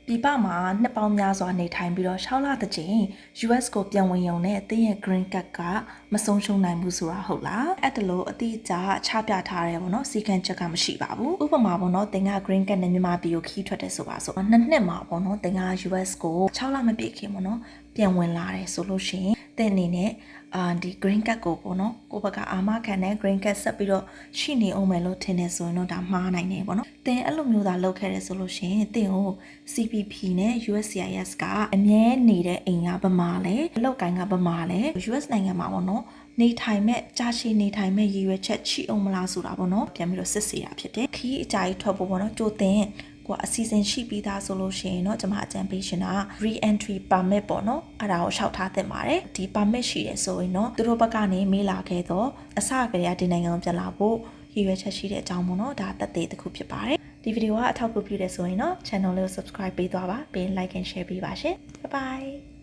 ပြည်ပမှာနှစ်ပေါင်းများစွာနေထိုင်ပြီးတော့6လတစ်ကြိမ် US ကိုပြန်ဝင်ရုံနဲ့တင်းရဲ့ green card ကမဆုံးရှုံးနိုင်ဘူးဆိုတာဟုတ်လားအဲ့ဒါလို့အတိအကျချပြထားတယ်ပေါ့နော်စီကံချက်ကမရှိပါဘူးဥပမာပေါ့နော်တင်းက green card နဲ့မြန်မာပြည်ကိုခီးထွက်တယ်ဆိုပါဆိုနှစ်နှစ်မှာပေါ့နော်တင်းက US ကို6လမပြည့်ခင်ပေါ့နော်ပြန်ဝင်လာတယ်ဆိုလို့ရှိရင်တင်းအနေနဲ့ဒီ green card ကိုပေါ့နော်ကိုဘကအာမခံတဲ့ green card ဆက်ပြီးတော့ရှိနေအောင်မယ်လို့ထင်နေဆိုရင်တော့ဒါမှားနိုင်တယ်ပေါ့နော်တင်းအဲ့လိုမျိုးသာလုပ်ခဲ့တယ်ဆိုလို့ရှိရင်တင်းကို CPP နဲ့ USCIS ကအမြဲနေတဲ့အိမ်ကဗမာလဲအလောက်ကိုင်းကဗမာလဲ US နိုင်ငံမှာပေါ့နော်နေထိုင်မဲ့ကြာရှည်နေထိုင်မဲ့ရည်ရွယ်ချက်ရှိအောင်မလားဆိုတာပေါ့နော်ပြန်ပြီးတော့စစ်ဆေးတာဖြစ်တယ်ခီးအကြိုက်ထွက်ဖို့ပေါ့နော်ကြိုတင်အစီအစဉ်ရှိပြီးသားဆိုလို့ရှိရင်တော့ကျွန်မအကြံပေးရှင်တာ re-entry permit ပေါ့နော်အဲ့ဒါကိုလျှောက်ထားသင့်ပါတယ်ဒီ permit ရှိရဆိုရင်တော့သူတို့ဘက်ကနေမေးလာခဲ့တော့အစကတည်းကဒီနိုင်ငံကိုပြန်လာဖို့ရည်ရွယ်ချက်ရှိတဲ့အကြောင်းပေါ့နော်ဒါသက်သေတစ်ခုဖြစ်ပါတယ်ဒီဗီဒီယိုကအထောက်အကူပြုတယ်ဆိုရင်တော့ channel လေးကို subscribe ပေးသွားပါပြီး like and share ပေးပါရှင် bye bye